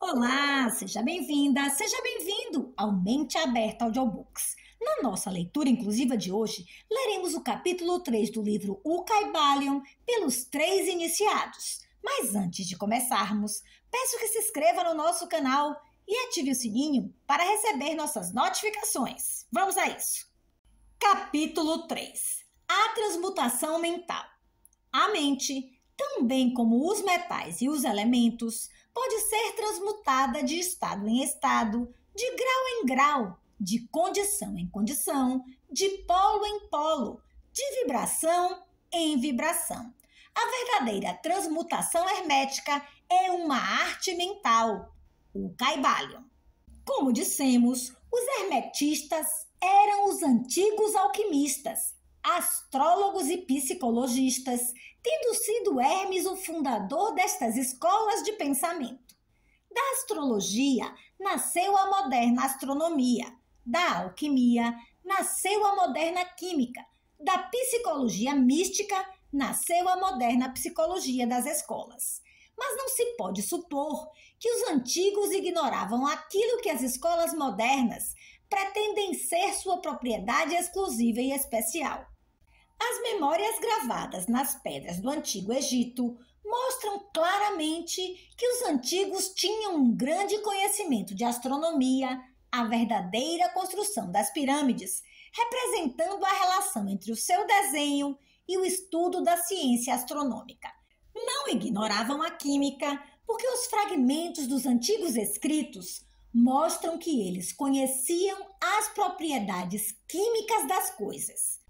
Olá, seja bem-vinda, seja bem-vindo ao Mente Aberta Audiobooks. Na nossa leitura inclusiva de hoje, leremos o capítulo 3 do livro O Caibalion pelos três iniciados. Mas antes de começarmos, peço que se inscreva no nosso canal e ative o sininho para receber nossas notificações. Vamos a isso! Capítulo 3. A transmutação mental. A mente, também como os metais e os elementos, pode ser transmutada de estado em estado, de grau em grau, de condição em condição, de polo em polo, de vibração em vibração. A verdadeira transmutação hermética é uma arte mental, o Caibalion. Como dissemos, os hermetistas eram os antigos alquimistas, astrólogos e psicologistas, tendo sido Hermes o fundador destas escolas de pensamento. Da astrologia nasceu a moderna astronomia, da alquimia nasceu a moderna química, da psicologia mística nasceu a moderna psicologia das escolas. Mas não se pode supor que os antigos ignoravam aquilo que as escolas modernas pretendem ser sua propriedade exclusiva e especial. As memórias gravadas nas pedras do Antigo Egito mostram claramente que os antigos tinham um grande conhecimento de astronomia, a verdadeira construção das pirâmides, representando a relação entre o seu desenho e o estudo da ciência astronômica. Não ignoravam a química, porque os fragmentos dos antigos escritos mostram que eles conheciam as propriedades químicas das coisas.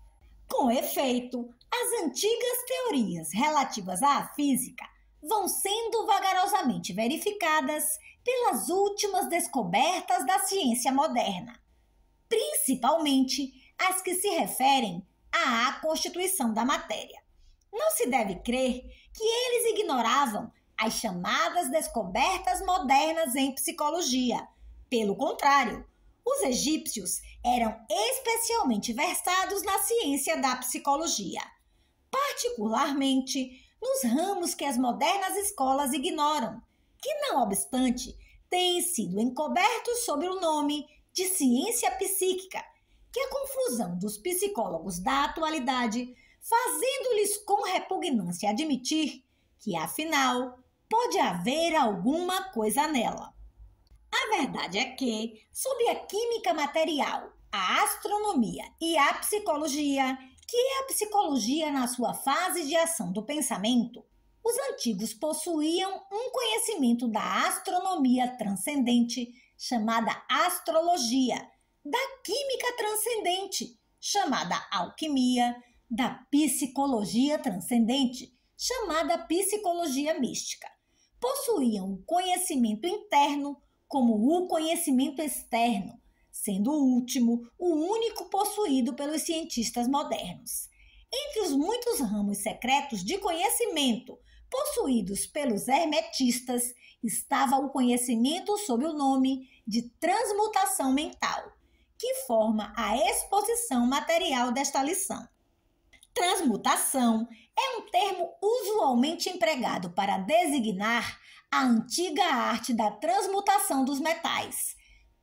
Com efeito, as antigas teorias relativas à física vão sendo vagarosamente verificadas pelas últimas descobertas da ciência moderna, principalmente as que se referem à constituição da matéria. Não se deve crer que eles ignoravam as chamadas descobertas modernas em psicologia. Pelo contrário, os egípcios eram especialmente versados na ciência da psicologia, particularmente nos ramos que as modernas escolas ignoram, que, não obstante, têm sido encobertos sob o nome de ciência psíquica, que é a confusão dos psicólogos da atualidade, fazendo-lhes com repugnância admitir que, afinal, pode haver alguma coisa nela. A verdade é que, sob a química material, a astronomia e a psicologia, que é a psicologia na sua fase de ação do pensamento, os antigos possuíam um conhecimento da astronomia transcendente, chamada astrologia, da química transcendente, chamada alquimia, da psicologia transcendente, chamada psicologia mística. Possuíam o conhecimento interno como o conhecimento externo, sendo o último o único possuído pelos cientistas modernos. Entre os muitos ramos secretos de conhecimento possuídos pelos hermetistas estava o conhecimento sob o nome de transmutação mental, que forma a exposição material desta lição. Transmutação é um termo usualmente empregado para designar a antiga arte da transmutação dos metais,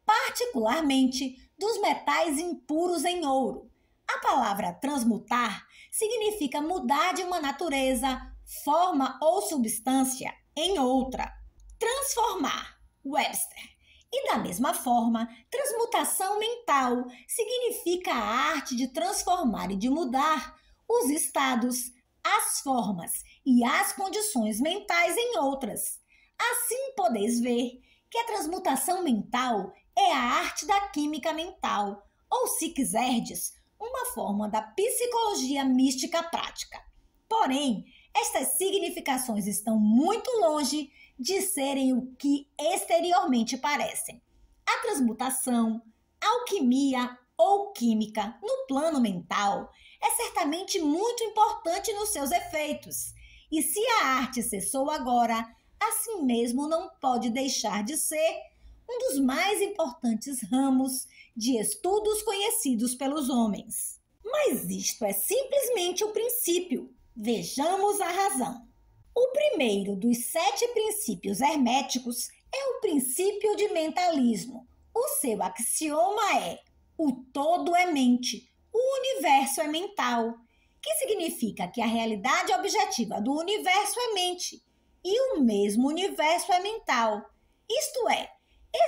particularmente dos metais impuros em ouro. A palavra transmutar significa mudar de uma natureza, forma ou substância em outra. Transformar, Webster. E da mesma forma, transmutação mental significa a arte de transformar e de mudar os estados, as formas e as condições mentais em outras. Assim podeis ver que a transmutação mental é a arte da química mental, ou, se quiserdes, uma forma da psicologia mística prática. Porém, estas significações estão muito longe de serem o que exteriormente parecem. A transmutação, alquimia ou química no plano mental é certamente muito importante nos seus efeitos. E se a arte cessou agora, assim mesmo não pode deixar de ser um dos mais importantes ramos de estudos conhecidos pelos homens. Mas isto é simplesmente o princípio. Vejamos a razão. O primeiro dos 7 princípios herméticos é o princípio de mentalismo. O seu axioma é: o todo é mente, o universo é mental, que significa que a realidade objetiva do universo é mente e o mesmo universo é mental. Isto é,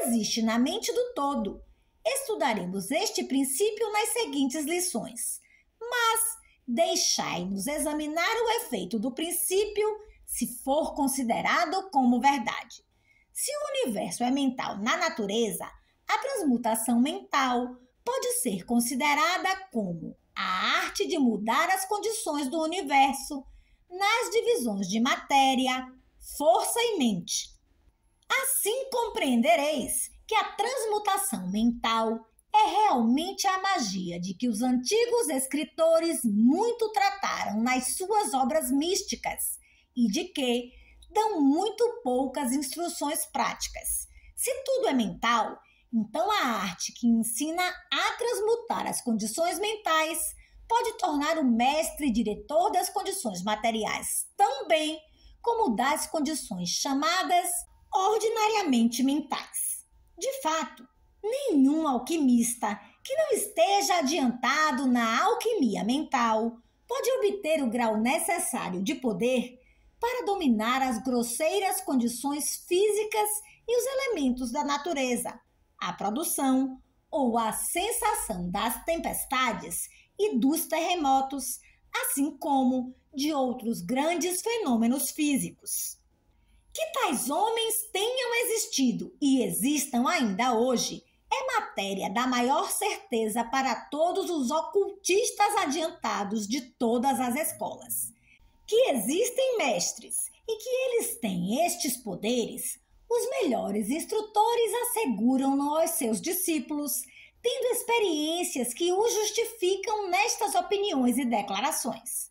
existe na mente do todo. Estudaremos este princípio nas seguintes lições. Mas deixai-nos examinar o efeito do princípio se for considerado como verdade. Se o universo é mental na natureza, a transmutação mental pode ser considerada como a arte de mudar as condições do universo nas divisões de matéria, força e mente. Assim compreendereis que a transmutação mental é realmente a magia de que os antigos escritores muito trataram nas suas obras místicas e de que dão muito poucas instruções práticas. Se tudo é mental, então a arte que ensina a transmutar as condições mentais pode tornar o mestre diretor das condições materiais tão bem como das condições chamadas ordinariamente mentais. De fato, nenhum alquimista que não esteja adiantado na alquimia mental pode obter o grau necessário de poder para dominar as grosseiras condições físicas e os elementos da natureza, a produção ou a sensação das tempestades e dos terremotos, assim como de outros grandes fenômenos físicos. Que tais homens tenham existido e existam ainda hoje é matéria da maior certeza para todos os ocultistas adiantados de todas as escolas. Que existem mestres e que eles têm estes poderes, os melhores instrutores asseguram-no aos seus discípulos, tendo experiências que o justificam nestas opiniões e declarações.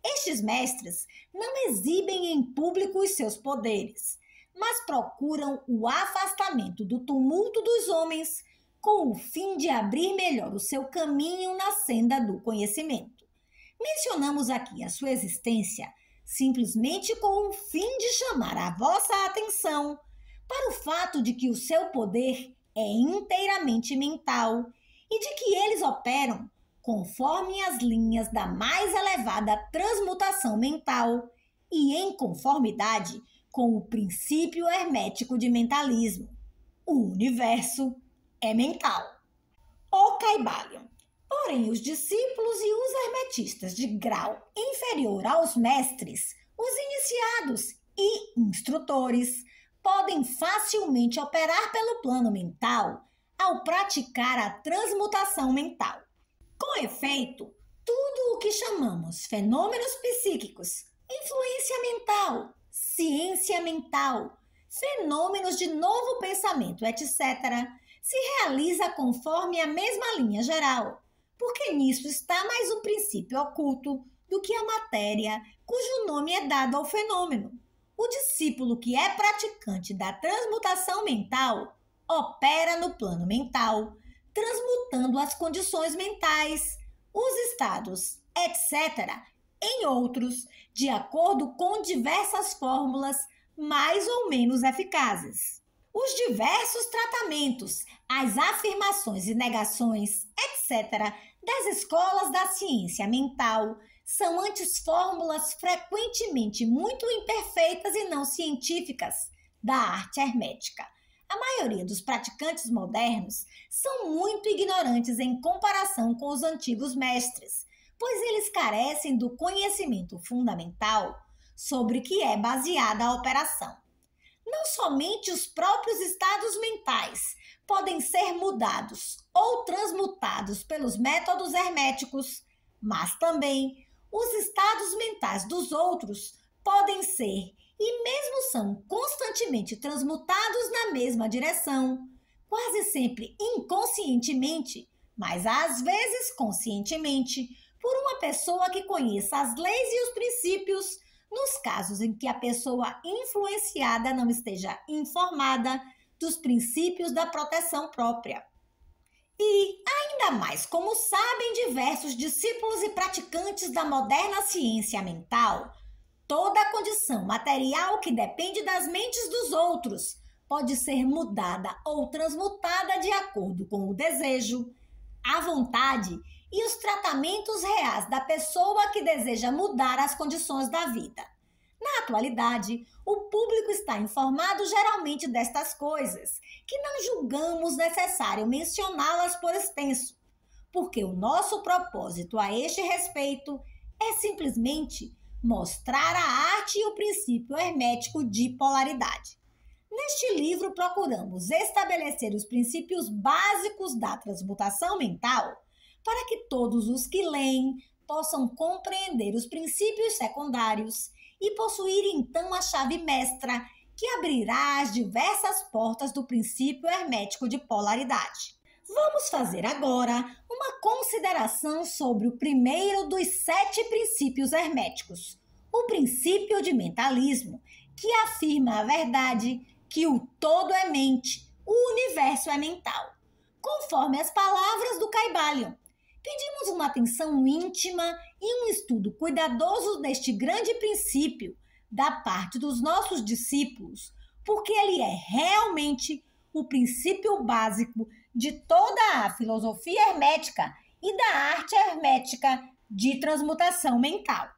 Estes mestres não exibem em público os seus poderes, mas procuram o afastamento do tumulto dos homens com o fim de abrir melhor o seu caminho na senda do conhecimento. Mencionamos aqui a sua existência simplesmente com o fim de chamar a vossa atenção para o fato de que o seu poder é inteiramente mental e de que eles operam conforme as linhas da mais elevada transmutação mental e em conformidade com o princípio hermético de mentalismo. O universo é mental. O Caibalion. Porém, os discípulos e os hermetistas de grau inferior aos mestres, os iniciados e instrutores, podem facilmente operar pelo plano mental ao praticar a transmutação mental. Com efeito, tudo o que chamamos fenômenos psíquicos, influência mental, ciência mental, fenômenos de novo pensamento, etc., se realiza conforme a mesma linha geral, porque nisso está mais um princípio oculto do que a matéria, cujo nome é dado ao fenômeno. O discípulo que é praticante da transmutação mental opera no plano mental, transmutando as condições mentais, os estados, etc., em outros, de acordo com diversas fórmulas mais ou menos eficazes. Os diversos tratamentos, as afirmações e negações, etc., das escolas da ciência mental são antes fórmulas frequentemente muito imperfeitas e não científicas da arte hermética. A maioria dos praticantes modernos são muito ignorantes em comparação com os antigos mestres, pois eles carecem do conhecimento fundamental sobre que é baseada a operação. Não somente os próprios estados mentais podem ser mudados ou transmutados pelos métodos herméticos, mas também os estados mentais dos outros podem ser e mesmo são constantemente transmutados na mesma direção, quase sempre inconscientemente, mas às vezes conscientemente, por uma pessoa que conheça as leis e os princípios, nos casos em que a pessoa influenciada não esteja informada dos princípios da proteção própria. E, ainda mais, como sabem diversos discípulos e praticantes da moderna ciência mental, toda a condição material que depende das mentes dos outros pode ser mudada ou transmutada de acordo com o desejo, a vontade e os tratamentos reais da pessoa que deseja mudar as condições da vida. Na atualidade, o público está informado geralmente destas coisas, que não julgamos necessário mencioná-las por extenso, porque o nosso propósito a este respeito é simplesmente mostrar a arte e o princípio hermético de polaridade. Neste livro, procuramos estabelecer os princípios básicos da transmutação mental para que todos os que leem possam compreender os princípios secundários e possuir então a chave mestra que abrirá as diversas portas do princípio hermético de polaridade. Vamos fazer agora uma consideração sobre o primeiro dos 7 princípios herméticos, o princípio de mentalismo, que afirma a verdade que o todo é mente, o universo é mental. Conforme as palavras do Kybalion, pedimos uma atenção íntima e um estudo cuidadoso deste grande princípio da parte dos nossos discípulos, porque ele é realmente o princípio básico de toda a filosofia hermética e da arte hermética de transmutação mental.